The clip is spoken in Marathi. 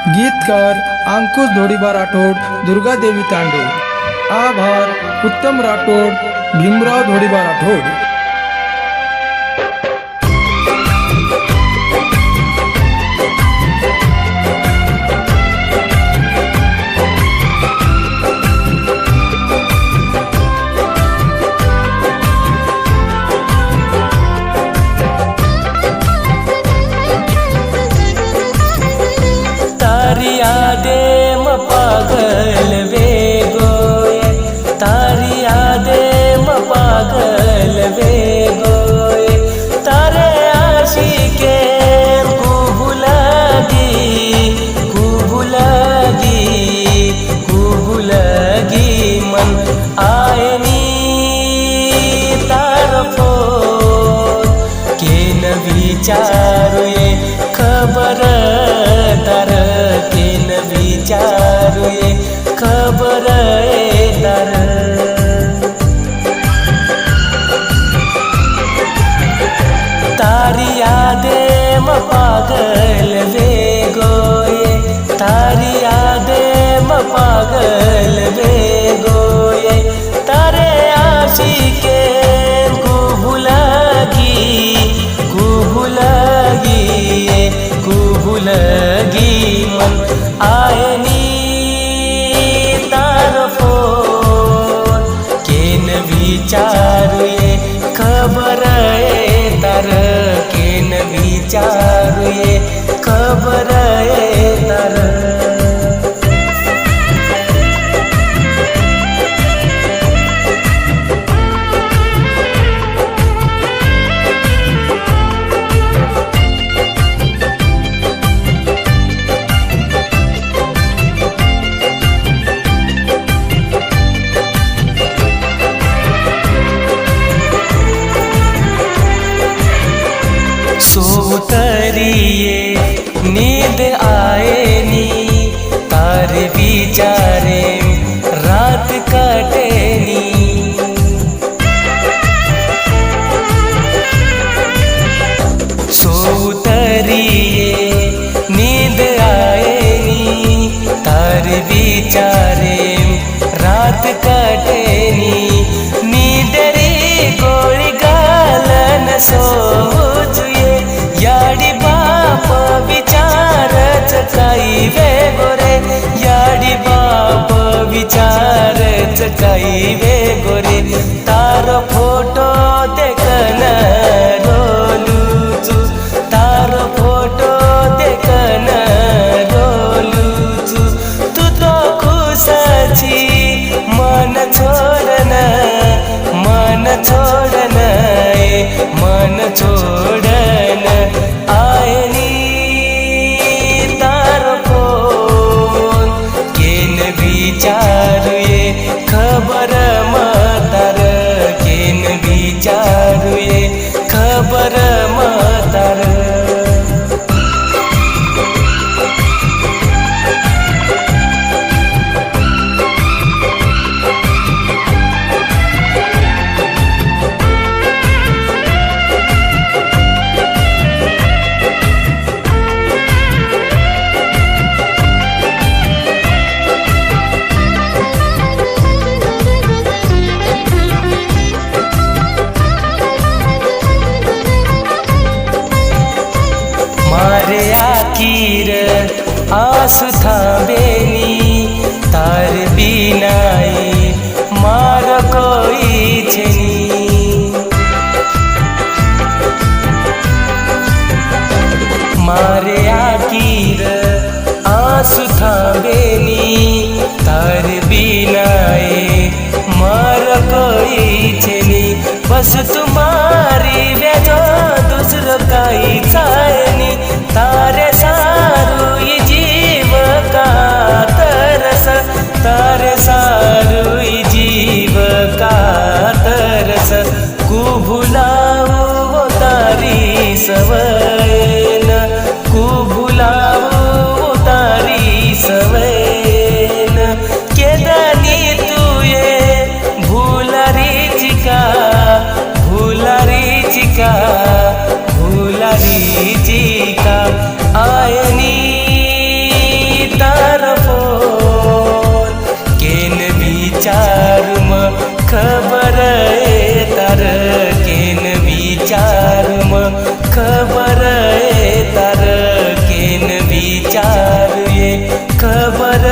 गीतकार अंकुश धोडीबा राठोड, दुर्गादेवी तांडे. आभार उत्तम राठोड, भीमराव धोडीबा राठोड. यादे म पागल वे गोये, तारी यादे म पागल वे गोये, तारे आशिके खूब लगी मन आयनी तार फोन के न विचारुये खबर तार विचारुये खबर तार. तारी यादे म पागल वे गोये, तारी यादे म पागल वे गोये, तारे आशिके खूब लगी मन आयनी तार फोन के न विचारुये खबर तार, के न विचारुये खबर तार. सोतरिये नींद आएनी तार विचारे रात कटेनी. सोतरिये नींद आएनी तार विचारे रात कटेनी. नींदरी गोळी गालन सोजुये याडी बाप विचारच काही वे गोरे, याडी बाप विचारच काही वे गोरे. तार फोटो देखन रोलूचू, तार फोटो देखन रोलूचू. तू तो खुशाची मन छोडन मन छोडन आयनी तार फोन के न विचारुये खबर तार, के न विचारुये खबर तार. मारे आखिर आसु थांबेनी तार बिनाई मार कोई छेनी. मारे आखिर आसु थांबेनी तार बिनाई मार कोई छेनी. बस तुम्हारी वेजो दूसर काही चायनी, तारे सारू जीव का तरस, तारे सारू जीव का तरस. कु भुलाऊ तारी सवयन, कु भुलाऊ तारी सवयन. केदानी तुये भुलारी चिका, भुलारी चिका, भुलारी चिका आयनी विचारुम खबर तार केन विचारुम खबर तार केन विचारुये खबर